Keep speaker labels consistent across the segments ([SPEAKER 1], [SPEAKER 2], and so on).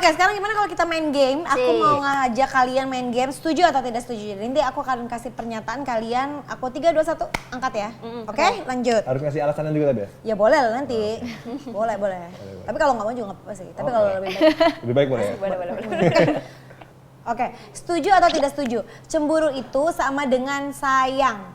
[SPEAKER 1] Oke, sekarang gimana kalau kita main game? Aku mau ngajak kalian main game, setuju atau tidak setuju. Nanti aku akan kasih pernyataan kalian, aku 3, 2, 1, angkat ya. Oke, lanjut.
[SPEAKER 2] Harus ngasih alasannya juga tadi ya?
[SPEAKER 1] Ya boleh lah nanti. Boleh. Tapi kalau nggak mau juga nggak apa-apa sih. Tapi kalau lebih baik.
[SPEAKER 2] Lebih baik boleh ya?
[SPEAKER 3] Boleh.
[SPEAKER 1] Oke, setuju atau tidak setuju? Cemburu itu sama dengan sayang.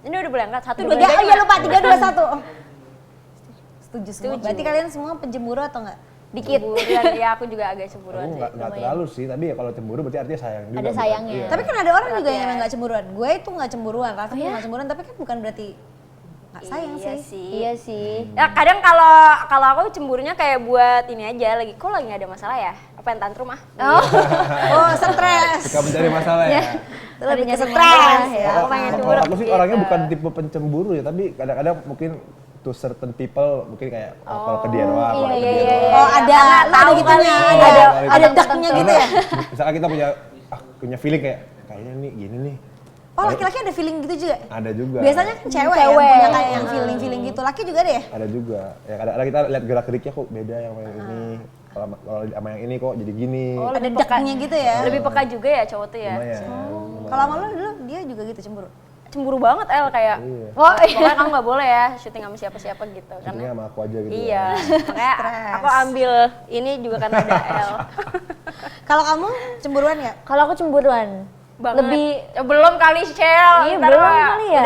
[SPEAKER 3] Ini udah boleh angkat, 1, 2, 3.
[SPEAKER 1] Iya lupa, 3, 2, 1. Setuju semua. Berarti kalian semua pencemburu atau enggak?
[SPEAKER 3] Dikit. Cemburuan, ya aku juga agak cemburuan
[SPEAKER 2] Aku
[SPEAKER 3] sih.
[SPEAKER 2] nggak terlalu sih, tapi ya kalau cemburu berarti artinya sayang juga.
[SPEAKER 4] Ada
[SPEAKER 2] bukan?
[SPEAKER 4] sayangnya.
[SPEAKER 2] Iya.
[SPEAKER 1] Tapi kan ada orang juga yang nggak cemburuan. Gue itu nggak cemburuan, Rafa juga nggak cemburuan. Tapi kan bukan berarti nggak sayang sih.
[SPEAKER 4] Iya sih.
[SPEAKER 3] Ya kadang kalau aku cemburunya kayak buat ini aja lagi, kok lagi nggak ada masalah ya? Apa yang tantrum ah?
[SPEAKER 1] Oh, stres.
[SPEAKER 2] Suka mencari masalah ya?
[SPEAKER 1] Lebih ke
[SPEAKER 4] nyari
[SPEAKER 1] stres.
[SPEAKER 4] masalah ya.
[SPEAKER 3] Aku pengen
[SPEAKER 2] Kalau
[SPEAKER 3] cemburu.
[SPEAKER 2] aku sih orangnya bukan tipe pencemburu ya, tapi kadang-kadang mungkin to certain people mungkin kayak kalau ke dia doang. kalau ke dia doang.
[SPEAKER 1] Oh, ada
[SPEAKER 3] tahu
[SPEAKER 1] gitunya,
[SPEAKER 3] kali.
[SPEAKER 1] ada daknya gitu ya.
[SPEAKER 2] Misalkan kita punya feeling kayaknya nih gini nih.
[SPEAKER 1] Oh, laki-laki ada feeling gitu juga?
[SPEAKER 2] Ada juga.
[SPEAKER 1] Biasanya kan cewek yang punya kayak yang feeling gitu. Laki juga deh ya?
[SPEAKER 2] Ada juga. Ya kadang-kadang kita lihat gerak-geriknya kok beda yang ini. Kalau sama yang ini kok jadi gini.
[SPEAKER 3] Oh,
[SPEAKER 1] Ada daknya gitu ya?
[SPEAKER 3] Lebih peka juga ya cowok tuh ya.
[SPEAKER 2] Lumayan.
[SPEAKER 1] Kalau sama lo dulu dia juga gitu cemburu?
[SPEAKER 3] Cemburu banget El kayak.
[SPEAKER 2] Iya.
[SPEAKER 3] Pokoknya kamu nggak boleh ya syuting sama siapa-siapa gitu.
[SPEAKER 2] Syutingnya sama aku aja gitu.
[SPEAKER 3] Iya. Makanya aku ambil ini juga karena ada El.
[SPEAKER 1] Kalau kamu cemburuan ya?
[SPEAKER 4] Kalau aku cemburuan.
[SPEAKER 3] Banget.
[SPEAKER 4] Lebih
[SPEAKER 3] Belum kali Shell.
[SPEAKER 4] Iya,
[SPEAKER 3] Ntar
[SPEAKER 4] belum
[SPEAKER 3] mah
[SPEAKER 4] kali ya?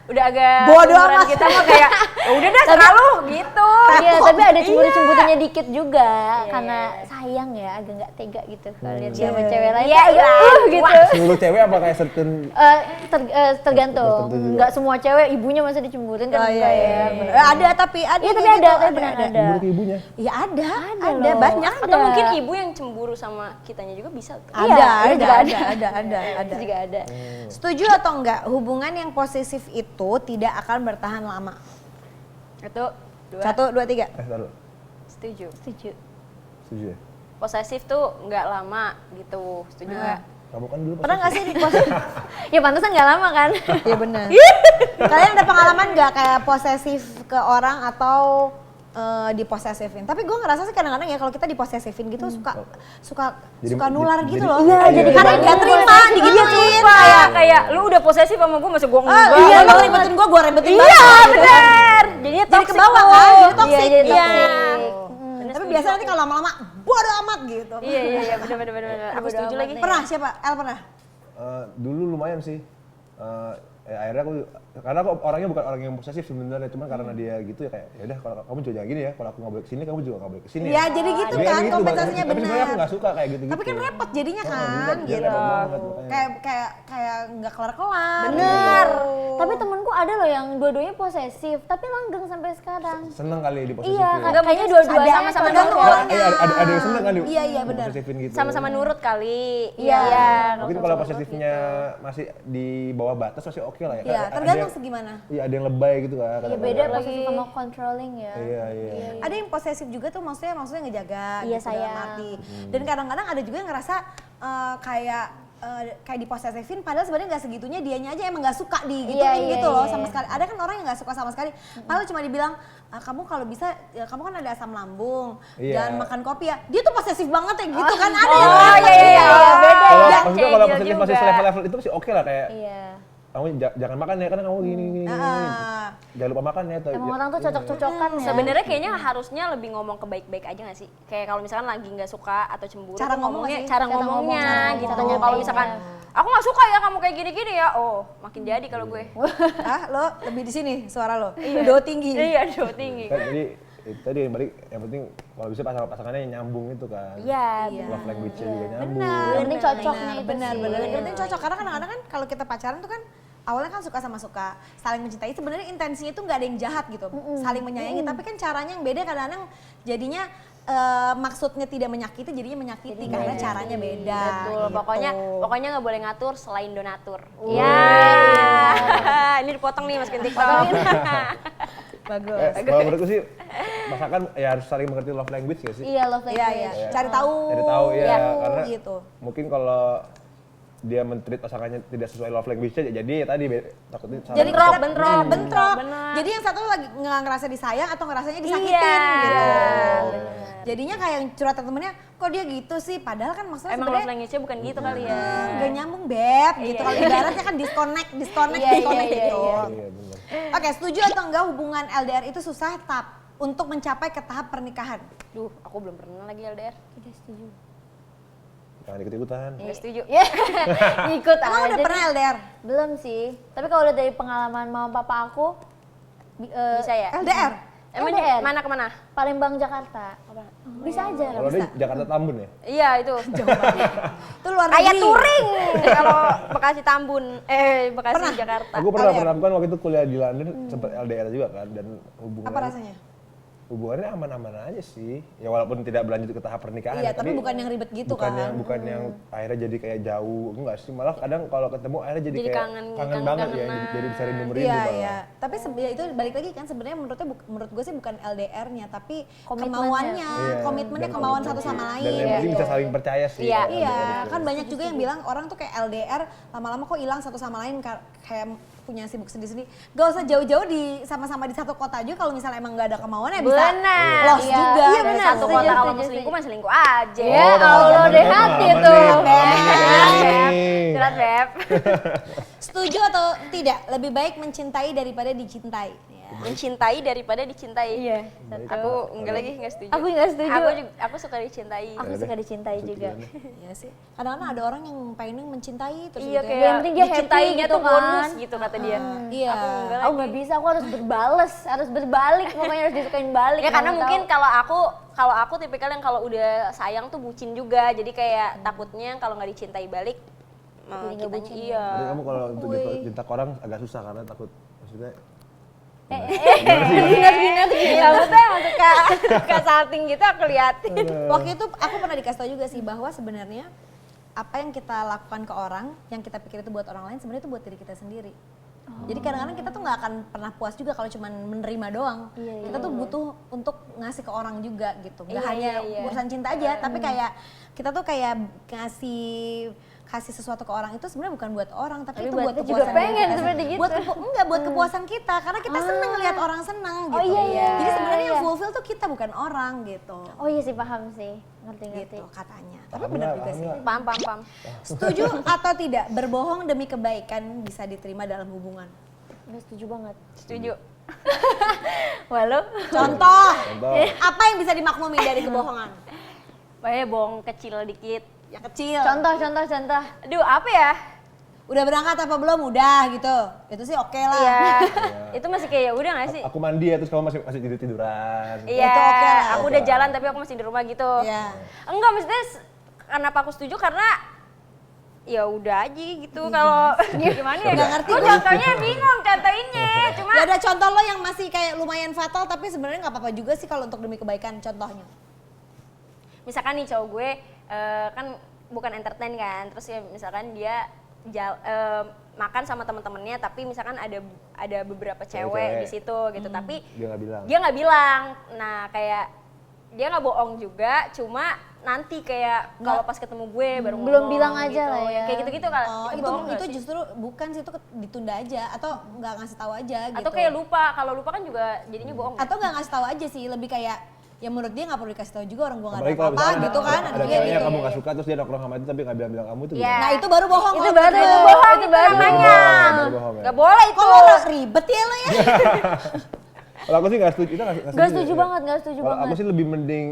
[SPEAKER 3] udah agak
[SPEAKER 1] Bodo
[SPEAKER 3] umuran
[SPEAKER 1] amat.
[SPEAKER 3] kita mah kayak udah dah serah lu gitu.
[SPEAKER 4] Iya, tapi ada cemburu-cemburunya dikit juga
[SPEAKER 3] Iya,
[SPEAKER 4] karena
[SPEAKER 3] iya.
[SPEAKER 4] sayang ya, agak nggak tega gitu kalau lihat dia sama cewek lain.
[SPEAKER 3] Iya, iya.
[SPEAKER 4] Gitu.
[SPEAKER 2] Seluruh cewek apa kayak certain
[SPEAKER 4] Tergantung.
[SPEAKER 2] Tertentu juga.
[SPEAKER 4] Nggak semua cewek ibunya masa dicemburuin kan enggak ya. bener.
[SPEAKER 1] Ada tapi ada.
[SPEAKER 4] Iya, tapi
[SPEAKER 1] kayak
[SPEAKER 4] ada,
[SPEAKER 1] gitu,
[SPEAKER 4] tapi benar ada.
[SPEAKER 2] cemburu ke ibunya?
[SPEAKER 1] Iya ada
[SPEAKER 4] loh.
[SPEAKER 1] banyak.
[SPEAKER 3] Atau mungkin ibu yang cemburu sama kitanya juga bisa tuh.
[SPEAKER 4] Iya, juga
[SPEAKER 1] Ada.
[SPEAKER 4] Itu juga ada.
[SPEAKER 1] Setuju atau enggak hubungan yang posesif itu tidak akan bertahan lama?
[SPEAKER 3] Itu 2.
[SPEAKER 1] 1, 2, 3.
[SPEAKER 2] Taruh.
[SPEAKER 3] Setuju.
[SPEAKER 4] Setuju.
[SPEAKER 2] Setuju ya?
[SPEAKER 3] Posesif tuh nggak lama gitu. Setuju nggak?
[SPEAKER 2] Kamu kan dulu
[SPEAKER 1] Pernah nggak sih di posesif?
[SPEAKER 4] Ya pantesan nggak lama kan?
[SPEAKER 1] Iya benar. Kalian ada pengalaman nggak kayak posesif ke orang atau diposesifin? Tapi gue ngerasa sih kadang-kadang ya kalau kita diposesifin gitu suka nular gitu loh.
[SPEAKER 4] Iya, jadi
[SPEAKER 1] karena
[SPEAKER 4] kebangun.
[SPEAKER 1] nggak terima digituin.
[SPEAKER 3] Kayak lu udah posesif sama gue masih gue enggak.
[SPEAKER 1] Iya, lo ribetin gue ribetin
[SPEAKER 3] Iya,
[SPEAKER 1] banget.
[SPEAKER 3] benar. Jadinya
[SPEAKER 1] Jadi ke bawah kan, jadi toxic.
[SPEAKER 4] Iya, jadi
[SPEAKER 3] Iya.
[SPEAKER 4] toxic.
[SPEAKER 1] Tapi biasanya nanti kalau lama-lama bodo amat gitu.
[SPEAKER 3] Iya, benar. Aku setuju lagi.
[SPEAKER 1] Pernah siapa? El pernah?
[SPEAKER 2] Dulu lumayan sih. Akhirnya karena aku orangnya bukan orang yang posesif sebenarnya, cuma karena dia gitu ya kayak ya udah kalau kamu juga jangan gini ya, kalau aku nggak boleh kesini kamu juga nggak boleh kesini.
[SPEAKER 1] Iya, jadi gitu
[SPEAKER 2] Jadi
[SPEAKER 1] kan
[SPEAKER 2] gitu,
[SPEAKER 1] kompensasinya
[SPEAKER 2] tapi sebenarnya aku
[SPEAKER 1] benar.
[SPEAKER 2] nggak suka kayak gitu.
[SPEAKER 1] Tapi kan repot jadinya
[SPEAKER 2] Oh,
[SPEAKER 1] kan
[SPEAKER 2] iya,
[SPEAKER 1] gitu.
[SPEAKER 2] repot banget, makanya.
[SPEAKER 1] Kayak nggak kelar-kelar.
[SPEAKER 4] Bener.
[SPEAKER 1] gitu.
[SPEAKER 4] Tapi temenku ada loh yang dua-duanya posesif, tapi langgeng sampai sekarang.
[SPEAKER 2] Seneng kali di posesif.
[SPEAKER 4] Iya,
[SPEAKER 3] Enggak,
[SPEAKER 4] kayaknya
[SPEAKER 3] mungkin
[SPEAKER 4] dua-duanya
[SPEAKER 3] ada sama-sama
[SPEAKER 1] tergantung
[SPEAKER 3] nurut.
[SPEAKER 1] orangnya.
[SPEAKER 2] Ada yang seneng kan di
[SPEAKER 1] Iya, benar.
[SPEAKER 2] posesifin gitu.
[SPEAKER 3] Sama-sama nurut kali.
[SPEAKER 4] Iya.
[SPEAKER 2] Mungkin kalau posesifnya masih di bawah batas masih oke lah ya.
[SPEAKER 1] Iya,
[SPEAKER 2] Ada
[SPEAKER 1] tergantung
[SPEAKER 2] yang-
[SPEAKER 1] segimana.
[SPEAKER 2] Iya, ada yang lebay gitu kan.
[SPEAKER 4] Iya,
[SPEAKER 2] kadang-kadang.
[SPEAKER 4] beda posesif sama controlling ya.
[SPEAKER 2] Iya.
[SPEAKER 1] Ada yang posesif juga tuh maksudnya ngejaga
[SPEAKER 4] Iya,
[SPEAKER 1] gitu dalam
[SPEAKER 4] sayang.
[SPEAKER 1] arti. Dan kadang-kadang ada juga yang ngerasa kayak diposesifin padahal sebenarnya nggak segitunya, dianya aja emang nggak suka digituin
[SPEAKER 4] Iya,
[SPEAKER 1] gitu loh
[SPEAKER 4] iya.
[SPEAKER 1] sama sekali. Ada kan orang yang nggak suka sama sekali. Padahal cuma dibilang kamu kalau bisa kamu kan ada asam lambung,
[SPEAKER 2] Iya.
[SPEAKER 1] jangan makan kopi ya. Dia tuh posesif banget ya gitu kan. Ada
[SPEAKER 3] Oh,
[SPEAKER 1] yang ngerasa
[SPEAKER 3] iya,
[SPEAKER 1] gitu.
[SPEAKER 3] beda
[SPEAKER 2] Kalau
[SPEAKER 3] ya.
[SPEAKER 2] maksudnya kalau
[SPEAKER 3] Kayak
[SPEAKER 2] posesif
[SPEAKER 3] gitu
[SPEAKER 2] masih
[SPEAKER 3] juga.
[SPEAKER 2] level-level itu masih oke lah kayak
[SPEAKER 4] Iya.
[SPEAKER 2] kamu jangan makan ya karena kamu gini. Jangan lupa makan ya.
[SPEAKER 4] Emang orang tuh cocok-cocokan ya.
[SPEAKER 3] Sebenarnya kayaknya harusnya lebih ngomong ke baik-baik aja nggak sih? Kayak kalau misalkan lagi nggak suka atau cemburu,
[SPEAKER 1] Cara
[SPEAKER 3] tuh
[SPEAKER 1] ngomong
[SPEAKER 3] ngomongnya
[SPEAKER 1] nggak sih?
[SPEAKER 3] cara
[SPEAKER 4] Cara
[SPEAKER 3] ngomongnya
[SPEAKER 4] ngomong,
[SPEAKER 3] gitu.
[SPEAKER 4] cara
[SPEAKER 3] Kalau
[SPEAKER 4] nyampeinnya.
[SPEAKER 3] misalkan aku nggak suka ya kamu kayak gini-gini ya, oh makin jadi kalau gue.
[SPEAKER 1] Lo lebih di sini suara lo. Do tinggi.
[SPEAKER 3] Iya, do tinggi.
[SPEAKER 2] Kan jadi itu tadi yang balik yang penting kalau bisa pasangannya yang nyambung itu kan.
[SPEAKER 3] Iya,
[SPEAKER 2] Love language-nya juga nyambung.
[SPEAKER 1] Benar.
[SPEAKER 4] Yang penting cocoknya itu
[SPEAKER 1] benar,
[SPEAKER 4] sih.
[SPEAKER 1] benar. Yang penting cocok karena kadang-kadang kan kalau kita pacaran tuh kan awalnya kan suka sama suka, saling mencintai. Sebenarnya intensinya itu nggak ada yang jahat gitu, saling menyayangi. Tapi kan caranya yang beda kadang-kadang jadinya maksudnya tidak menyakiti, jadinya menyakiti karena caranya beda.
[SPEAKER 3] Betul,
[SPEAKER 1] gitu.
[SPEAKER 3] pokoknya nggak boleh ngatur selain donatur. Iya. Ini dipotong nih masukin TikTok.
[SPEAKER 1] Bagus.
[SPEAKER 2] Kalau menurutku sih masakan ya harus saling mengerti love language gak sih?
[SPEAKER 4] Iya, love
[SPEAKER 1] Iya,
[SPEAKER 4] language.
[SPEAKER 1] iya. Cari tahu.
[SPEAKER 2] Cari tahu ya,
[SPEAKER 1] Iya,
[SPEAKER 2] karena
[SPEAKER 1] gitu.
[SPEAKER 2] mungkin kalau dia men-treat pasangannya tidak sesuai love language-nya, jadi ya tadi takutnya salah.
[SPEAKER 1] Jadi
[SPEAKER 3] Bentrok,
[SPEAKER 1] ada-
[SPEAKER 3] bentrok.
[SPEAKER 1] bentrok.
[SPEAKER 3] Bener.
[SPEAKER 1] Jadi yang satu lagi nggak ngerasa disayang atau ngerasanya disakitin
[SPEAKER 3] Iya,
[SPEAKER 1] gitu.
[SPEAKER 3] bener.
[SPEAKER 1] Jadinya kayak yang curhat ke temennya, kok dia gitu sih? Padahal kan maksudnya
[SPEAKER 3] Emang love
[SPEAKER 1] sebenarnya
[SPEAKER 3] language-nya bukan gitu kali ya.
[SPEAKER 1] nggak nyambung beb gitu.
[SPEAKER 3] Iya.
[SPEAKER 1] Kalau ibaratnya kan disconnect
[SPEAKER 3] Iya,
[SPEAKER 1] gitu.
[SPEAKER 2] Iya, bener.
[SPEAKER 1] Oke, setuju atau enggak hubungan LDR itu susah untuk mencapai ke tahap pernikahan?
[SPEAKER 3] Duh, aku belum pernah lagi LDR.
[SPEAKER 4] Tidak setuju.
[SPEAKER 2] Jangan ikut-ikutan.
[SPEAKER 3] Nggak setuju.
[SPEAKER 4] Ya, ikut
[SPEAKER 1] Emang
[SPEAKER 4] aja.
[SPEAKER 1] udah pernah LDR?
[SPEAKER 4] Belum sih. Tapi kalau udah dari pengalaman mama papa aku,
[SPEAKER 3] Bisa ya?
[SPEAKER 1] LDR?
[SPEAKER 3] Emang
[SPEAKER 4] LDR.
[SPEAKER 3] mana kemana?
[SPEAKER 4] Palembang Jakarta. Bisa aja.
[SPEAKER 2] Kalau dia Jakarta Tambun ya?
[SPEAKER 3] Iya itu.
[SPEAKER 1] Itu luar negeri.
[SPEAKER 3] Kayak touring kalau Bekasi Tambun, Bekasi
[SPEAKER 1] Pernah?
[SPEAKER 3] Jakarta.
[SPEAKER 2] Aku pernah
[SPEAKER 1] LDR.
[SPEAKER 2] kan waktu itu kuliah di London sempat LDR juga kan, dan
[SPEAKER 1] Apa rasanya?
[SPEAKER 2] hubungannya aman-aman aja sih. Ya walaupun tidak berlanjut ke tahap pernikahan.
[SPEAKER 1] Iya,
[SPEAKER 2] ya,
[SPEAKER 1] tapi bukan yang ribet gitu
[SPEAKER 2] bukan
[SPEAKER 1] kan.
[SPEAKER 2] Yang, bukan yang akhirnya jadi kayak jauh, enggak sih. Malah kadang kalau ketemu akhirnya jadi
[SPEAKER 3] Jadi
[SPEAKER 2] kayak
[SPEAKER 3] kangen
[SPEAKER 2] banget ya,
[SPEAKER 3] kangenan.
[SPEAKER 2] jadi bisa rindu-rindu
[SPEAKER 1] Iya,
[SPEAKER 2] malah.
[SPEAKER 1] iya. Tapi ya itu balik lagi kan sebenarnya menurut gue sih bukan LDR-nya, tapi
[SPEAKER 4] Komitmennya.
[SPEAKER 1] kemauannya,
[SPEAKER 2] Iya,
[SPEAKER 1] komitmennya,
[SPEAKER 2] dan
[SPEAKER 1] kemauan
[SPEAKER 2] komitmen
[SPEAKER 1] satu sama
[SPEAKER 2] sih.
[SPEAKER 1] lain.
[SPEAKER 2] Dan yang penting bisa saling percaya sih.
[SPEAKER 3] Iya.
[SPEAKER 2] kalau
[SPEAKER 1] Iya,
[SPEAKER 2] LDR itu.
[SPEAKER 1] kan banyak juga yang bilang orang tuh kayak LDR lama-lama kok hilang satu sama lain kayak punya sibuk sendiri-sendiri. Gak usah jauh-jauh sama-sama di satu kota juga kalau misalnya emang gak ada kemauan ya bisa
[SPEAKER 3] Benar.
[SPEAKER 1] lost
[SPEAKER 4] Iya.
[SPEAKER 1] juga.
[SPEAKER 4] Iya,
[SPEAKER 3] Dari
[SPEAKER 4] benar.
[SPEAKER 3] satu
[SPEAKER 4] Setuju,
[SPEAKER 3] kota kalau
[SPEAKER 4] setuju,
[SPEAKER 3] mau selingkuh
[SPEAKER 4] setuju.
[SPEAKER 3] mah selingkuh aja.
[SPEAKER 4] Ya,
[SPEAKER 2] Oh,
[SPEAKER 4] Allah
[SPEAKER 2] pengalaman
[SPEAKER 4] deh
[SPEAKER 2] nih,
[SPEAKER 4] hati
[SPEAKER 2] pengalaman
[SPEAKER 4] tuh.
[SPEAKER 2] nih.
[SPEAKER 3] Curhat Beb.
[SPEAKER 1] Setuju atau tidak? Lebih baik mencintai daripada dicintai. Ya.
[SPEAKER 3] Mencintai daripada dicintai.
[SPEAKER 4] Iya.
[SPEAKER 3] Aku enggak lagi enggak setuju.
[SPEAKER 4] Aku nggak setuju.
[SPEAKER 3] Aku suka dicintai.
[SPEAKER 4] Aku suka dicintai juga.
[SPEAKER 1] Iya sih. Kadang-kadang ada orang yang pengen mencintai terus
[SPEAKER 3] Iya
[SPEAKER 1] gitu ya.
[SPEAKER 3] kayak
[SPEAKER 4] Yang penting dia happy
[SPEAKER 3] dicintainya
[SPEAKER 4] gitu
[SPEAKER 3] tuh bonus
[SPEAKER 4] kan.
[SPEAKER 3] gitu kata dia.
[SPEAKER 1] Iya.
[SPEAKER 4] Aku nggak bisa, aku harus berbales, harus berbalik, pokoknya harus disukain balik.
[SPEAKER 3] Ya karena
[SPEAKER 4] nggak
[SPEAKER 3] mungkin
[SPEAKER 4] tahu.
[SPEAKER 3] kalau aku tipikal yang kalau udah sayang tuh bucin juga. Jadi kayak takutnya kalau nggak dicintai balik
[SPEAKER 4] Jadi nggak
[SPEAKER 3] kitanya
[SPEAKER 4] bucin.
[SPEAKER 3] iya.
[SPEAKER 2] Berarti kamu kalau untuk
[SPEAKER 1] Wih.
[SPEAKER 2] cinta ke orang agak susah karena takut maksudnya
[SPEAKER 3] Minat-minat gitu. Aku tuh emang suka salting gitu aku liatin.
[SPEAKER 1] Waktu itu aku pernah dikasih tau juga sih bahwa sebenarnya apa yang kita lakukan ke orang, yang kita pikir itu buat orang lain, sebenarnya itu buat diri kita sendiri. Jadi kadang-kadang kita tuh nggak akan pernah puas juga kalau cuma menerima doang. Kita tuh butuh untuk ngasih ke orang juga gitu. Nggak
[SPEAKER 3] Iya,
[SPEAKER 1] hanya
[SPEAKER 3] iya.
[SPEAKER 1] urusan cinta aja, tapi kayak kita tuh kayak kasih sesuatu ke orang itu sebenarnya bukan buat orang, tapi,
[SPEAKER 4] Tapi
[SPEAKER 1] itu
[SPEAKER 4] buat
[SPEAKER 1] buat
[SPEAKER 4] kita
[SPEAKER 1] kepuasan
[SPEAKER 4] juga pengen
[SPEAKER 1] diri kita
[SPEAKER 4] seperti
[SPEAKER 1] sendiri.
[SPEAKER 4] gitu.
[SPEAKER 1] Enggak buat kepuasan kita, karena kita seneng ngeliat orang seneng gitu.
[SPEAKER 4] iya, iya.
[SPEAKER 1] Jadi sebenarnya yang
[SPEAKER 4] Iya.
[SPEAKER 1] fulfill tuh kita bukan orang gitu.
[SPEAKER 4] Oh iya sih, paham sih. Ngerti-ngerti.
[SPEAKER 1] Gitu katanya. Tapi
[SPEAKER 2] Paham
[SPEAKER 1] benar
[SPEAKER 2] nggak,
[SPEAKER 1] juga
[SPEAKER 2] paham
[SPEAKER 1] sih.
[SPEAKER 2] nggak?
[SPEAKER 3] Paham.
[SPEAKER 1] Setuju atau tidak berbohong demi kebaikan bisa diterima dalam hubungan?
[SPEAKER 4] Udah setuju banget.
[SPEAKER 3] Setuju.
[SPEAKER 4] Walau
[SPEAKER 1] Contoh,
[SPEAKER 2] Contoh.
[SPEAKER 1] apa yang bisa dimaklumi dari kebohongan?
[SPEAKER 3] Bohong kecil dikit.
[SPEAKER 1] Yang kecil.
[SPEAKER 4] contoh.
[SPEAKER 3] Aduh, apa ya?
[SPEAKER 1] Udah berangkat apa belum? Udah gitu. Itu sih oke lah.
[SPEAKER 3] Iya. Itu masih kayak ya udah nggak sih?
[SPEAKER 2] aku mandi ya terus kamu masih tiduran.
[SPEAKER 3] Iya,
[SPEAKER 1] Itu oke lah.
[SPEAKER 3] aku udah jalan tapi aku masih di rumah gitu.
[SPEAKER 1] Iya.
[SPEAKER 3] Enggak, maksudnya kenapa aku setuju karena ya udah aja gitu kalau gimana ya?
[SPEAKER 1] Nggak ngerti
[SPEAKER 3] Gue
[SPEAKER 1] gua.
[SPEAKER 3] contohnya bingung contohinnya, cuma
[SPEAKER 1] Ya ada contoh lo yang masih kayak lumayan fatal tapi sebenarnya nggak apa-apa juga sih kalau untuk demi kebaikan, contohnya.
[SPEAKER 3] misalkan nih cowok gue kan bukan entertain kan, terus ya misalkan dia makan sama temen-temennya tapi misalkan ada beberapa cewek
[SPEAKER 2] Cewek.
[SPEAKER 3] di situ gitu, tapi
[SPEAKER 2] Dia nggak bilang.
[SPEAKER 3] dia nggak bilang. Nah kayak dia nggak bohong juga, cuma nanti kayak kalau pas ketemu gue baru
[SPEAKER 4] Belum
[SPEAKER 3] ngomong
[SPEAKER 4] bilang aja
[SPEAKER 3] gitu.
[SPEAKER 4] lah ya.
[SPEAKER 3] Kayak gitu-gitu kan.
[SPEAKER 1] Oh,
[SPEAKER 3] bohong nggak
[SPEAKER 1] itu
[SPEAKER 3] sih?
[SPEAKER 1] justru bukan sih, itu ditunda aja atau nggak ngasih tahu aja gitu.
[SPEAKER 3] Atau kayak lupa, kalau lupa kan juga jadinya bohong.
[SPEAKER 1] Atau nggak ngasih tahu aja sih, lebih kayak ya menurut dia nggak perlu dikasih tahu juga, orang gua nggak ada
[SPEAKER 2] Apalagi kalau
[SPEAKER 1] apa-apa
[SPEAKER 2] misalkan
[SPEAKER 1] gitu kan,
[SPEAKER 2] ada
[SPEAKER 1] juga
[SPEAKER 2] cewek yang
[SPEAKER 1] gitu.
[SPEAKER 2] kamu nggak suka terus dia nongkrong sama itu tapi nggak bilang kamu itu
[SPEAKER 3] Iya.
[SPEAKER 2] gimana?
[SPEAKER 1] Nah itu baru bohong.
[SPEAKER 4] Itu
[SPEAKER 1] kalau
[SPEAKER 4] baru
[SPEAKER 1] menurut gue.
[SPEAKER 3] bohong,
[SPEAKER 4] itu baru
[SPEAKER 3] namanya.
[SPEAKER 2] Baru bohong ya.
[SPEAKER 3] Gak boleh itu.
[SPEAKER 1] Kok lo ribet ya lo ya?
[SPEAKER 2] Kalau aku sih nggak setuju, kita
[SPEAKER 4] Nggak setuju banget, nggak setuju
[SPEAKER 2] Kalau aku
[SPEAKER 4] banget.
[SPEAKER 2] sih lebih mending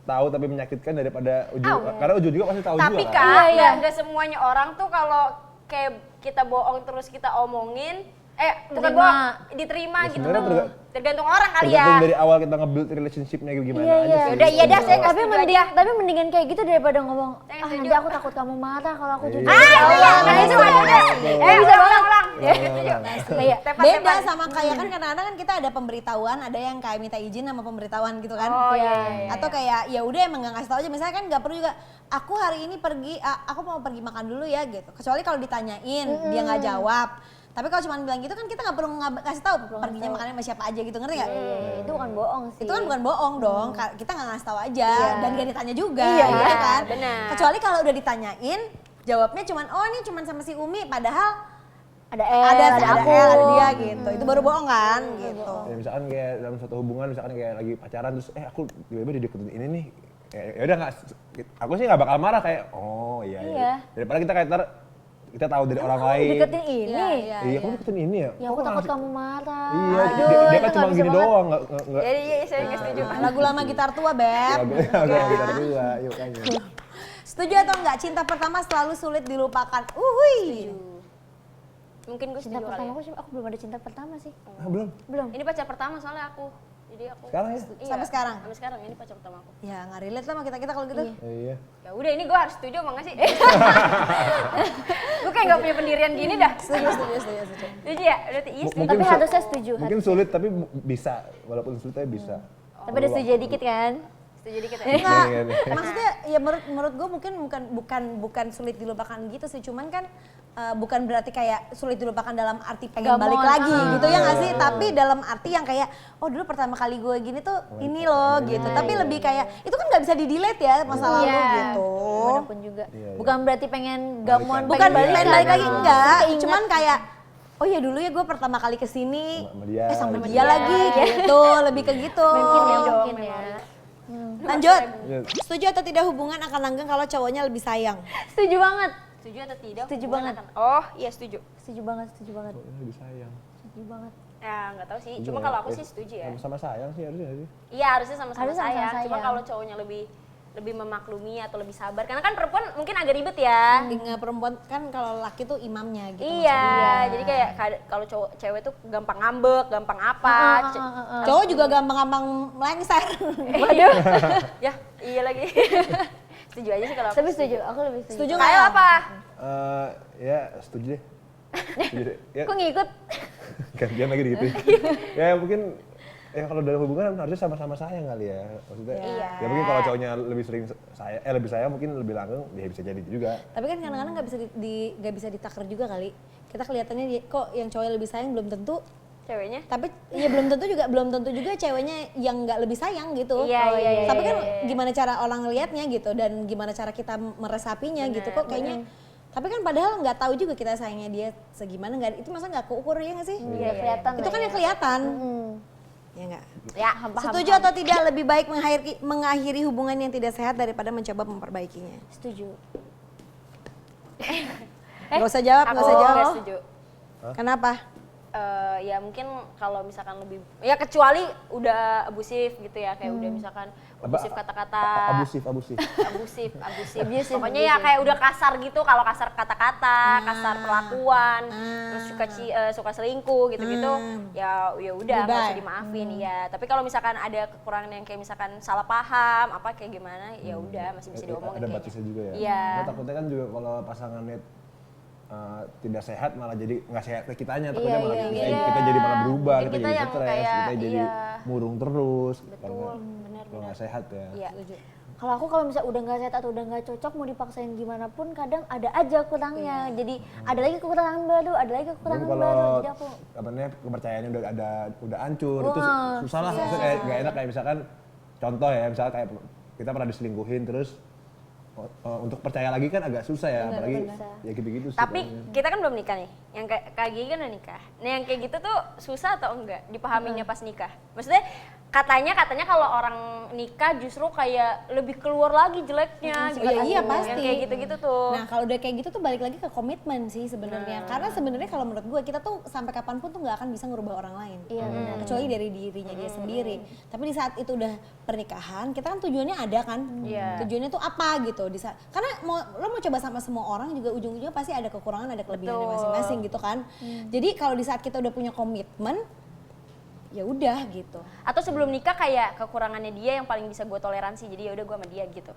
[SPEAKER 2] tahu tapi menyakitkan daripada ujung, karena ujung juga pasti tahu
[SPEAKER 3] Tapi
[SPEAKER 2] juga kan.
[SPEAKER 3] Kak,
[SPEAKER 4] Iya.
[SPEAKER 3] nggak semuanya orang tuh kalau kayak kita bohong terus kita omongin, bukan
[SPEAKER 4] Terima.
[SPEAKER 3] bohong, diterima
[SPEAKER 2] Ya,
[SPEAKER 3] gitu.
[SPEAKER 2] sebenarnya
[SPEAKER 3] Tergantung orang kali
[SPEAKER 2] Tergantung
[SPEAKER 3] ya.
[SPEAKER 2] dari awal kita nge-build relationship-nya gimana
[SPEAKER 4] Iya,
[SPEAKER 2] aja
[SPEAKER 4] iya.
[SPEAKER 2] sih.
[SPEAKER 3] Yaudah, iya dah, saya
[SPEAKER 2] Kalau-
[SPEAKER 4] Tapi mendingan kayak gitu daripada ngomong,
[SPEAKER 3] Saya
[SPEAKER 4] ah
[SPEAKER 3] setuju.
[SPEAKER 4] nanti aku takut kamu marah kalau aku jujur.
[SPEAKER 2] Iya.
[SPEAKER 3] Itu ya,
[SPEAKER 4] Nah,
[SPEAKER 3] itu
[SPEAKER 4] itu
[SPEAKER 3] udah.
[SPEAKER 4] bisa banget.
[SPEAKER 3] Ulang.
[SPEAKER 4] Iya.
[SPEAKER 1] Beda sama kayak kan kadang-kadang kan kita ada pemberitahuan, ada yang kayak minta izin sama pemberitahuan gitu kan.
[SPEAKER 3] Oh iya.
[SPEAKER 1] Atau kayak ya udah emang nggak ngasih tahu aja, misalnya kan nggak perlu juga aku hari ini pergi, aku mau pergi makan dulu ya gitu, kecuali kalau ditanyain dia nggak jawab. Tapi kalau cuma bilang gitu kan kita nggak perlu ngasih tahu perginya makannya sama siapa aja gitu, ngerti nggak?
[SPEAKER 4] Itu bukan bohong sih.
[SPEAKER 1] Itu kan bukan bohong dong, kita nggak ngasih tahu aja dan gak ditanya juga
[SPEAKER 4] Iya,
[SPEAKER 1] gitu kan.
[SPEAKER 3] benar.
[SPEAKER 1] Kecuali kalau udah ditanyain jawabnya cuman oh ini cuman sama si Umi padahal
[SPEAKER 4] Ada
[SPEAKER 1] ada
[SPEAKER 4] aku.
[SPEAKER 1] ada dia gitu. Itu baru bohong kan gitu.
[SPEAKER 2] Ya, misalkan kayak dalam suatu hubungan, misalkan kayak lagi pacaran terus aku tiba-tiba dideketin ini nih. Ya udah nggak, aku sih nggak bakal marah kayak oh iya.
[SPEAKER 4] Iya.
[SPEAKER 2] Daripada kita kayak kita tahu dari orang
[SPEAKER 4] Kamu
[SPEAKER 2] lain.
[SPEAKER 4] deketin ini.
[SPEAKER 1] Iya,
[SPEAKER 2] Iya, kamu deketin ini ya?
[SPEAKER 4] Ya aku
[SPEAKER 2] Kok
[SPEAKER 4] takut
[SPEAKER 2] nggak-
[SPEAKER 4] kamu marah.
[SPEAKER 2] Iya,
[SPEAKER 4] Aduh,
[SPEAKER 2] dia kan
[SPEAKER 4] itu
[SPEAKER 2] cuma
[SPEAKER 4] nggak bisa
[SPEAKER 2] gini
[SPEAKER 4] banget.
[SPEAKER 2] doang, nggak.
[SPEAKER 3] Iya, saya nggak setuju.
[SPEAKER 1] Lagu lama gitar tua, Beb.
[SPEAKER 2] Agak kita berdua, yuk aja.
[SPEAKER 1] Setuju atau enggak cinta pertama selalu sulit dilupakan?
[SPEAKER 3] Mungkin gue
[SPEAKER 4] Cinta
[SPEAKER 3] setuju kali
[SPEAKER 4] pertama
[SPEAKER 3] ya.
[SPEAKER 4] aku belum ada cinta pertama sih.
[SPEAKER 2] Ah, belum?
[SPEAKER 4] Belum.
[SPEAKER 3] Ini pacar pertama soalnya aku. Jadi aku
[SPEAKER 2] Sekarang ya?
[SPEAKER 3] Iya,
[SPEAKER 1] Sampai sekarang?
[SPEAKER 3] Sampai sekarang ini pacar pertama aku.
[SPEAKER 1] Ya nggak relate lah sama kita kalau gitu.
[SPEAKER 2] Iya.
[SPEAKER 3] Ya udah ini gue harus setuju apa enggak sih? Gue kayak gak punya pendirian gini dah.
[SPEAKER 1] Setuju.
[SPEAKER 3] Setuju ya? Berarti iya setuju.
[SPEAKER 4] Tapi harusnya setuju.
[SPEAKER 2] Mungkin sulit tapi bisa, walaupun sulit tapi bisa.
[SPEAKER 4] Tapi ada setuju dikit kan?
[SPEAKER 3] Setuju dikit ya?
[SPEAKER 1] Enggak,
[SPEAKER 2] Iya, iya.
[SPEAKER 1] maksudnya ya menurut gue mungkin bukan sulit dilupakan gitu sih, cuman kan bukan berarti kayak sulit dilupakan dalam arti pengen
[SPEAKER 4] Gamon.
[SPEAKER 1] balik lagi gitu ya nggak sih,
[SPEAKER 2] Iya.
[SPEAKER 1] tapi dalam arti yang kayak oh dulu pertama kali gue gini tuh ini loh gitu, tapi lebih kayak itu kan nggak bisa di delete ya masa lalu gitu.
[SPEAKER 4] Gimana pun juga.
[SPEAKER 2] Iya, iya.
[SPEAKER 4] Bukan berarti pengen gamon,
[SPEAKER 1] Bukan
[SPEAKER 2] Balikan.
[SPEAKER 1] pengen balik lagi
[SPEAKER 4] Iya.
[SPEAKER 1] enggak,
[SPEAKER 4] Keinget.
[SPEAKER 1] cuman kayak oh ya dulu ya gue pertama kali kesini
[SPEAKER 2] Sama dia.
[SPEAKER 1] sama
[SPEAKER 2] gitu.
[SPEAKER 1] dia lagi gitu, lebih ke gitu.
[SPEAKER 4] Mungkin ya,
[SPEAKER 3] dong,
[SPEAKER 4] mungkin ya.
[SPEAKER 1] Lanjut,
[SPEAKER 2] Iya.
[SPEAKER 1] setuju atau tidak hubungan akan langgeng kalau cowoknya lebih sayang?
[SPEAKER 4] Setuju banget.
[SPEAKER 3] Setuju atau tidak?
[SPEAKER 4] Setuju
[SPEAKER 3] Hubungan
[SPEAKER 4] banget.
[SPEAKER 3] akan- Oh iya setuju.
[SPEAKER 4] Setuju banget, setuju banget.
[SPEAKER 2] Cowoknya lebih sayang.
[SPEAKER 4] Setuju banget.
[SPEAKER 3] Ya nggak tahu sih.
[SPEAKER 2] Iya,
[SPEAKER 3] Cuma kalau aku sih setuju ya.
[SPEAKER 2] Sama sayang sih harusnya sih.
[SPEAKER 3] Iya harusnya sama-sama
[SPEAKER 4] Harusnya sama-sama
[SPEAKER 3] sayang. Cuma
[SPEAKER 4] sayang.
[SPEAKER 3] kalau cowoknya lebih memaklumi atau lebih sabar. Karena kan perempuan mungkin agak ribet ya.
[SPEAKER 1] Dengan perempuan kan kalau laki tuh imamnya gitu.
[SPEAKER 3] Iya, jadi kayak kalau cewek tuh gampang ngambek, gampang apa.
[SPEAKER 1] Cowok juga gampang-gampang melengsar.
[SPEAKER 3] Waduh. Ya, iya lagi. Setuju aja sih kalau aku.
[SPEAKER 4] Tapi setuju, aku lebih setuju.
[SPEAKER 1] Setuju nggak?
[SPEAKER 3] Kayak
[SPEAKER 1] Ya?
[SPEAKER 3] apa?
[SPEAKER 2] Ya setuju deh. Setuju deh. Ya,
[SPEAKER 4] Kok ngikut?
[SPEAKER 2] gantian lagi gitu. Ya mungkin ya kalau dalam hubungan harusnya sama-sama sayang kali ya. Maksudnya
[SPEAKER 3] Iya.
[SPEAKER 2] ya mungkin kalau cowoknya lebih sering lebih sayang mungkin lebih langgeng ya bisa jadi juga.
[SPEAKER 1] Tapi kan kadang-kadang nggak bisa nggak bisa ditakar juga kali. Kita kelihatannya kok yang cowoknya lebih sayang belum tentu.
[SPEAKER 3] Ceweknya?
[SPEAKER 1] Tapi ya belum tentu juga ceweknya yang nggak lebih sayang gitu.
[SPEAKER 3] Iya, iya, iya,
[SPEAKER 1] Tapi kan
[SPEAKER 3] iya.
[SPEAKER 1] gimana cara orang ngelihatnya gitu dan gimana cara kita meresapinya gitu kok kayaknya. Tapi kan padahal nggak tahu juga kita sayangnya dia segimana, nggak itu masa nggak keukur ya nggak sih?
[SPEAKER 4] Iya, kelihatan.
[SPEAKER 1] Itu
[SPEAKER 4] lah
[SPEAKER 1] kan
[SPEAKER 4] ya.
[SPEAKER 1] yang kelihatan.
[SPEAKER 4] Hmm.
[SPEAKER 1] Ya nggak?
[SPEAKER 3] Ya,
[SPEAKER 1] Setuju atau tidak lebih baik mengakhiri hubungan yang tidak sehat daripada mencoba memperbaikinya?
[SPEAKER 4] Setuju.
[SPEAKER 1] Nggak usah jawab, nggak
[SPEAKER 3] aku
[SPEAKER 1] usah jawab.
[SPEAKER 3] nggak setuju.
[SPEAKER 1] Kenapa?
[SPEAKER 3] Ya mungkin kalau misalkan lebih ya kecuali udah abusif gitu ya kayak udah misalkan abusif kata-kata
[SPEAKER 2] Abusif.
[SPEAKER 3] abusif pokoknya ya kayak udah kasar gitu, kalau kasar kata-kata kasar perlakuan terus suka selingkuh gitu-gitu ya udah nggak usah
[SPEAKER 1] Bye-bye.
[SPEAKER 3] dimaafin ya. Tapi kalau misalkan ada kekurangan yang kayak misalkan salah paham apa kayak gimana ya udah masih bisa diomongin
[SPEAKER 2] Ada
[SPEAKER 3] kayaknya.
[SPEAKER 2] batasnya juga ya.
[SPEAKER 3] Iya.
[SPEAKER 2] Nah, takutnya kan juga kalau pasangannya tidak sehat malah jadi nggak sehat ke kitanya, takutnya malah kita jadi malah berubah,
[SPEAKER 3] Mungkin
[SPEAKER 2] kita
[SPEAKER 3] kita
[SPEAKER 2] jadi
[SPEAKER 3] yang
[SPEAKER 2] stres,
[SPEAKER 3] kayak,
[SPEAKER 2] kita jadi
[SPEAKER 3] iya.
[SPEAKER 2] murung terus
[SPEAKER 3] Betul,
[SPEAKER 2] karena
[SPEAKER 3] benar,
[SPEAKER 2] kalau nggak sehat ya.
[SPEAKER 3] Iya.
[SPEAKER 4] Kalau aku kalau misalnya udah nggak sehat atau udah nggak cocok mau dipaksain gimana pun kadang ada aja kurangnya. Jadi ada lagi kekurangan baru, ada lagi
[SPEAKER 2] Dan
[SPEAKER 4] kekurangan
[SPEAKER 2] kalau
[SPEAKER 4] baru. Jadi aku
[SPEAKER 2] apa namanya kepercayaannya udah hancur itu
[SPEAKER 4] Wah,
[SPEAKER 2] susah lah, maksudnya kayak nggak enak kayak misalkan contoh ya misalkan kayak kita pernah diselingkuhin terus untuk percaya lagi kan agak susah ya, apalagi ya gitu-gitu sih.
[SPEAKER 3] Tapi
[SPEAKER 2] pokoknya.
[SPEAKER 3] kita kan belum nikah nih, yang kayak Gigi kan udah nikah. Nah yang kayak gitu tuh susah atau enggak dipahaminya pas nikah? Maksudnya katanya kalau orang nikah justru kayak lebih keluar lagi jeleknya.
[SPEAKER 1] Oh, iya, pasti.
[SPEAKER 3] Yang kayak gitu-gitu tuh.
[SPEAKER 1] Nah kalau udah kayak gitu tuh balik lagi ke komitmen sih sebenarnya. Karena sebenarnya kalau menurut gue kita tuh sampai kapanpun tuh nggak akan bisa ngerubah orang lain.
[SPEAKER 4] Iya, benar.
[SPEAKER 1] Kecuali dari dirinya dia sendiri. Tapi di saat itu udah pernikahan, kita kan tujuannya ada kan.
[SPEAKER 3] Iya.
[SPEAKER 1] Tujuannya tuh apa gitu. Karena lo mau coba sama semua orang juga ujung-ujungnya pasti ada kekurangan, ada kelebihannya
[SPEAKER 3] Betul.
[SPEAKER 1] masing-masing gitu kan. Jadi kalau di saat kita udah punya komitmen, ya udah gitu.
[SPEAKER 3] Atau sebelum nikah kayak kekurangannya dia yang paling bisa gue toleransi, jadi ya udah gue sama dia gitu.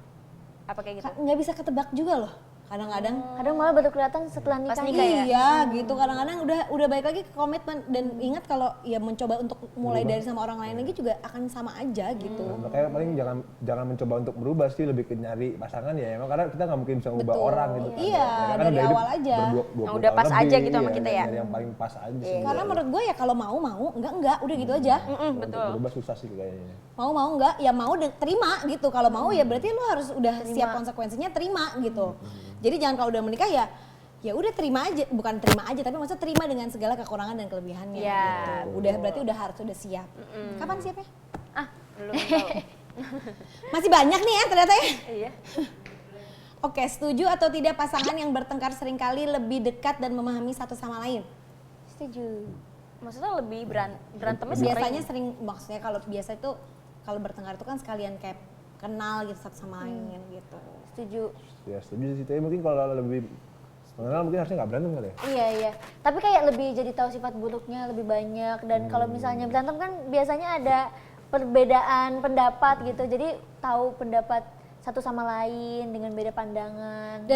[SPEAKER 3] Apa kayak gitu?
[SPEAKER 1] Nggak bisa ketebak juga loh. Kadang-kadang
[SPEAKER 4] kadang malah baru kelihatan setelah nikah.
[SPEAKER 3] nikah ya?
[SPEAKER 1] iya gitu, kadang-kadang udah balik lagi ke komitmen dan ingat kalau ya mencoba untuk mulai dari sama orang lain lagi juga akan sama aja gitu.
[SPEAKER 2] Makanya paling jangan mencoba untuk berubah sih, lebih ke nyari pasangan ya emang karena kita nggak mungkin bisa ngubah
[SPEAKER 1] Betul.
[SPEAKER 2] orang gitu kan.
[SPEAKER 1] Iya,
[SPEAKER 2] Mereka kan
[SPEAKER 1] dari
[SPEAKER 2] udah hidup
[SPEAKER 1] awal aja.
[SPEAKER 2] berdua- 20
[SPEAKER 3] Yang udah
[SPEAKER 2] tahun
[SPEAKER 3] pas aja
[SPEAKER 2] lebih,
[SPEAKER 3] gitu sama
[SPEAKER 2] iya,
[SPEAKER 3] kita ya.
[SPEAKER 2] dari yang paling pas aja sih.
[SPEAKER 1] Karena menurut gue ya kalau mau, enggak udah gitu aja.
[SPEAKER 2] Untuk
[SPEAKER 3] Betul.
[SPEAKER 2] berubah susah sih kayaknya.
[SPEAKER 1] Mau enggak ya mau terima gitu. Kalau mau ya berarti lu harus udah siap konsekuensinya, terima gitu. Jadi jangan kalau udah menikah ya udah terima aja, bukan terima aja tapi maksudnya terima dengan segala kekurangan dan kelebihannya
[SPEAKER 3] Iya,
[SPEAKER 1] gitu. Udah berarti udah harus udah siap. Kapan siapnya?
[SPEAKER 3] Belum tahu.
[SPEAKER 1] Masih banyak nih ya ternyata ya.
[SPEAKER 3] Iya.
[SPEAKER 1] Oke, setuju atau tidak pasangan yang bertengkar seringkali lebih dekat dan memahami satu sama lain?
[SPEAKER 4] Setuju.
[SPEAKER 3] Maksudnya lebih berantemnya sering.
[SPEAKER 1] Biasanya sering, maksudnya kalau biasa itu kalau bertengkar itu kan sekalian kayak kenal gitu satu sama lain gitu.
[SPEAKER 4] Setuju.
[SPEAKER 2] Ya setuju sih, tapi mungkin kalau lebih mengenal mungkin harusnya nggak berantem kali ya.
[SPEAKER 4] Iya. Tapi kayak lebih jadi tahu sifat buruknya lebih banyak, dan kalau misalnya berantem kan biasanya ada perbedaan pendapat gitu. Jadi tahu pendapat satu sama lain dengan beda pandangan.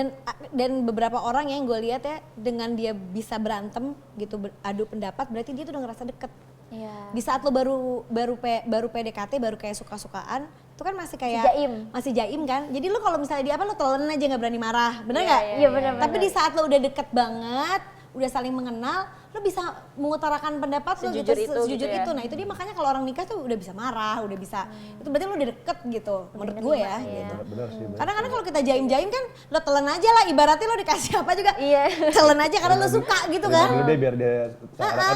[SPEAKER 1] Dan beberapa orang yang gue lihat ya, dengan dia bisa berantem gitu, adu pendapat, berarti dia tuh udah ngerasa deket.
[SPEAKER 4] Iya.
[SPEAKER 1] Di saat lo baru PDKT, baru kayak suka-sukaan, itu kan masih kayak masih jaim kan. Jadi lo kalau misalnya dia apa, lo telan aja nggak berani marah, bener nggak?
[SPEAKER 4] Iya benar.
[SPEAKER 1] Tapi di saat lo udah deket banget, udah saling mengenal, lo bisa mengutarakan pendapat lo gitu, sejujur itu. Nah itu dia makanya kalau orang nikah tuh udah bisa marah, udah bisa, itu berarti lo udah deket gitu, menurut gue ya. Gitu.
[SPEAKER 2] Benar sih.
[SPEAKER 1] Kadang-kadang kalau kita jaim-jaim kan, lo telan aja lah, ibaratnya lo dikasih apa juga, telan aja karena lo suka gitu kan.
[SPEAKER 2] Biar dia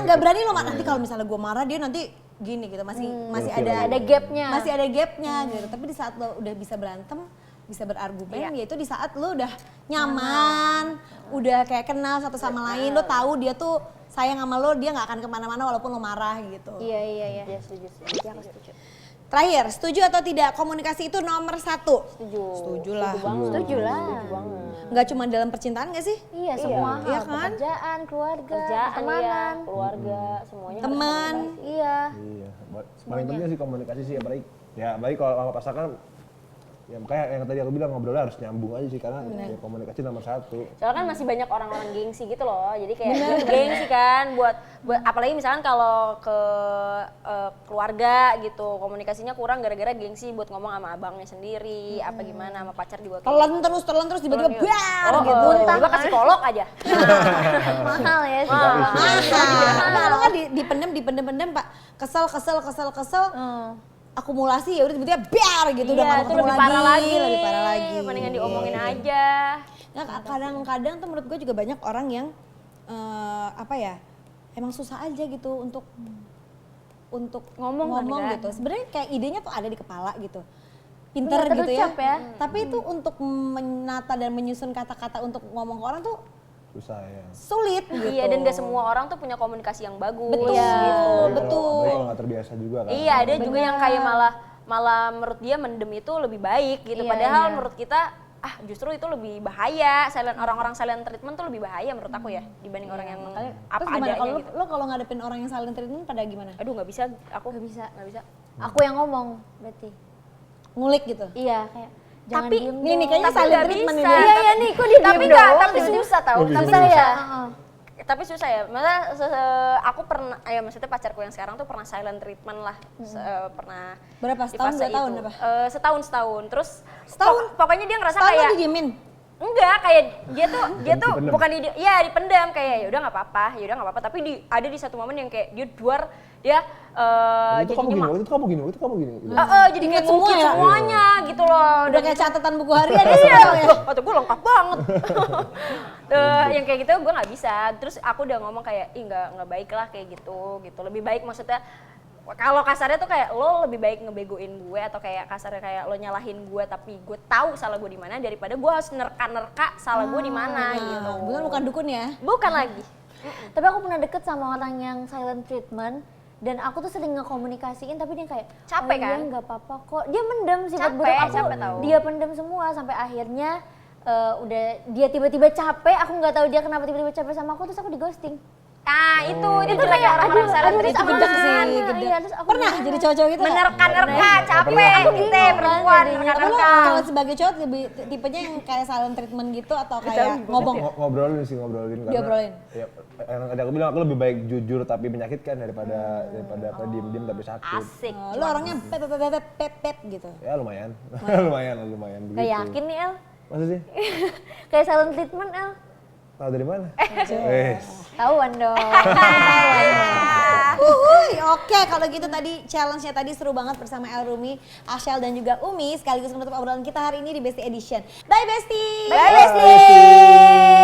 [SPEAKER 1] Nggak berani lo, nanti kalau misalnya gue marah dia nanti gini gitu, masih ada gapnya gitu. Tapi di saat lo udah bisa berantem, bisa berargumen, yaitu di saat lo udah nyaman, udah kayak kenal satu sama lain, lo tahu dia tuh sayang sama lo, dia nggak akan kemana-mana walaupun lo marah gitu.
[SPEAKER 4] Iya. Setuju. Aku setuju.
[SPEAKER 1] Terakhir, setuju atau tidak komunikasi itu nomor 1?
[SPEAKER 4] Setuju
[SPEAKER 1] lah.
[SPEAKER 4] Setuju lah.
[SPEAKER 1] Nggak cuma dalam percintaan nggak sih?
[SPEAKER 4] Iya, semua hal,
[SPEAKER 1] Iya kan?
[SPEAKER 4] pekerjaan, keluarga,
[SPEAKER 3] Kerjaan,
[SPEAKER 4] pertemanan,
[SPEAKER 3] keluarga, semuanya.
[SPEAKER 1] Teman.
[SPEAKER 4] Iya.
[SPEAKER 2] Iya, paling penting sih komunikasi sih, apalagi kalau sama pasangan. Ya makanya yang tadi aku bilang, ngobrolnya harus nyambung aja sih, karena ya, komunikasi nomor 1.
[SPEAKER 3] Soalnya kan masih banyak orang-orang gengsi gitu loh, jadi kayak gengsi kan buat apalagi misalkan kalau ke keluarga gitu, komunikasinya kurang gara-gara gengsi buat ngomong sama abangnya sendiri, apa gimana, sama pacar juga kayak
[SPEAKER 1] Telan terus tiba-tiba biar gitu.
[SPEAKER 3] Tiba-tiba ke psikolog aja.
[SPEAKER 4] Mahal ya sih.
[SPEAKER 1] Kalau nggak dipendem Pak, kesel, akumulasi ya udah tiba-tiba biar gitu, udah nggak
[SPEAKER 3] Itu
[SPEAKER 1] ketemu
[SPEAKER 3] lebih parah lagi.
[SPEAKER 1] lebih parah lagi.
[SPEAKER 3] Mendingan diomongin aja.
[SPEAKER 1] Nah, kadang-kadang tuh menurut gue juga banyak orang yang emang susah aja gitu untuk ngomong
[SPEAKER 3] kan,
[SPEAKER 1] gitu. Sebenarnya kayak idenya tuh ada di kepala gitu, pinter
[SPEAKER 4] Nggak
[SPEAKER 1] gitu ya.
[SPEAKER 4] terucap ya.
[SPEAKER 1] Tapi itu untuk menata dan menyusun kata-kata untuk ngomong ke orang tuh
[SPEAKER 2] Susah ya.
[SPEAKER 1] sulit gitu.
[SPEAKER 3] Iya, dan gak semua orang tuh punya komunikasi yang bagus.
[SPEAKER 1] Betul.
[SPEAKER 2] Apalagi kalau nggak terbiasa juga kan.
[SPEAKER 3] Iya, ada juga yang kayak malah menurut dia mendem itu lebih baik gitu.
[SPEAKER 4] Iya,
[SPEAKER 3] Padahal
[SPEAKER 4] iya.
[SPEAKER 3] menurut kita justru itu lebih bahaya. Orang-orang silent treatment tuh lebih bahaya menurut aku ya dibanding orang yang apa
[SPEAKER 1] Terus gimana
[SPEAKER 3] adanya
[SPEAKER 1] kalau
[SPEAKER 3] gitu.
[SPEAKER 1] lo kalau ngadepin orang yang silent treatment pada gimana?
[SPEAKER 3] Aduh, nggak bisa, aku
[SPEAKER 4] Nggak bisa.
[SPEAKER 3] nggak bisa.
[SPEAKER 4] Aku yang ngomong berarti.
[SPEAKER 1] Ngulik gitu.
[SPEAKER 4] Iya, kayak jangan
[SPEAKER 3] Tapi
[SPEAKER 4] diem
[SPEAKER 1] nih
[SPEAKER 4] dong.
[SPEAKER 1] kayaknya
[SPEAKER 3] Tapi
[SPEAKER 1] silent
[SPEAKER 3] nggak
[SPEAKER 1] treatment
[SPEAKER 3] bisa.
[SPEAKER 1] ini.
[SPEAKER 4] Iya nih, kok dia
[SPEAKER 3] Tapi
[SPEAKER 4] diem
[SPEAKER 3] nggak,
[SPEAKER 4] doang
[SPEAKER 3] tapi
[SPEAKER 4] ya?
[SPEAKER 3] susah tau.
[SPEAKER 2] Oh,
[SPEAKER 3] Tapi
[SPEAKER 2] bisa
[SPEAKER 3] susah.
[SPEAKER 4] ya?
[SPEAKER 3] Tapi susah ya. Maksudnya aku pernah, maksudnya pacarku yang sekarang tuh pernah silent treatment lah. Pernah
[SPEAKER 1] Berapa?
[SPEAKER 3] di
[SPEAKER 1] Setahun,
[SPEAKER 3] fase
[SPEAKER 1] 2 tahun
[SPEAKER 3] itu.
[SPEAKER 1] apa?
[SPEAKER 3] Setahun. Terus
[SPEAKER 1] Setahun?
[SPEAKER 3] pokoknya dia ngerasa
[SPEAKER 1] Setahun
[SPEAKER 3] kayak
[SPEAKER 1] lo didiemin?
[SPEAKER 3] enggak, kayak dia tuh
[SPEAKER 2] Dipendam.
[SPEAKER 3] bukan dipendam, kayak ya udah nggak apa-apa, tapi ada di satu momen yang kayak dia duar, dia
[SPEAKER 2] Waktu itu kamu gini.
[SPEAKER 3] jadi kayak
[SPEAKER 1] Semua
[SPEAKER 3] ngungkit
[SPEAKER 1] ya?
[SPEAKER 3] semuanya gitu loh.
[SPEAKER 1] Udah kayak catatan buku harian ya
[SPEAKER 3] Iya,
[SPEAKER 1] semua ya?
[SPEAKER 3] kata gue lengkap banget. Yang kayak gitu gue nggak bisa. Terus aku udah ngomong kayak, ih nggak baik lah kayak gitu. Lebih baik maksudnya, kalau kasarnya tuh kayak lo lebih baik ngebegoin gue atau kayak kasarnya kayak lo nyalahin gue tapi gue tahu salah gue di mana daripada gue harus nerka salah gue di mana gitu.
[SPEAKER 1] Bukan dukun ya?
[SPEAKER 3] Bukan lagi.
[SPEAKER 4] Tapi aku pernah deket sama orang yang silent treatment, dan aku tuh sering ngekomunikasiin tapi dia kayak
[SPEAKER 3] Capek kan?
[SPEAKER 4] Iya nggak apa-apa kok. Dia mendem sifat
[SPEAKER 3] Capek,
[SPEAKER 4] buruk aku.
[SPEAKER 3] capek tahu.
[SPEAKER 4] Dia pendem semua sampai akhirnya udah dia tiba-tiba capek. Aku nggak tahu dia kenapa tiba-tiba capek sama aku, terus aku di ghosting.
[SPEAKER 3] Itu
[SPEAKER 4] Itu
[SPEAKER 3] jelek
[SPEAKER 4] kayak
[SPEAKER 3] orang-orang silent
[SPEAKER 4] terus aku
[SPEAKER 3] treatment.
[SPEAKER 4] gede. Iya, terus aku
[SPEAKER 1] Pernah jadi cowok-cowok gitu? nggak?
[SPEAKER 3] Menerka capek
[SPEAKER 4] Aku
[SPEAKER 3] kita
[SPEAKER 4] bingung
[SPEAKER 3] perempuan
[SPEAKER 4] kan
[SPEAKER 1] Tapi lo
[SPEAKER 3] menerka.
[SPEAKER 1] kalau sebagai cowok lebih tipenya yang kayak silent treatment gitu atau kayak ngomong?
[SPEAKER 2] Ngobrolin karena
[SPEAKER 1] Diobrolin.
[SPEAKER 2] ya, yang tadi aku bilang, aku lebih baik jujur tapi menyakitkan daripada apa diem-diem tapi sakit.
[SPEAKER 3] Asik.
[SPEAKER 1] Lo orangnya pep gitu.
[SPEAKER 2] Ya lumayan. lumayan
[SPEAKER 4] Gak
[SPEAKER 2] begitu.
[SPEAKER 4] yakin nih El.
[SPEAKER 2] Masa sih?
[SPEAKER 4] Kayak silent treatment El.
[SPEAKER 2] Tahu dari mana?
[SPEAKER 4] Tahuan dong.
[SPEAKER 1] Oke, kalau gitu tadi challenge-nya tadi seru banget bersama El Rumi, Ashel dan juga Umi sekaligus menutup obrolan kita hari ini di Bestie Edition. Bye Bestie.
[SPEAKER 3] Bye Bestie.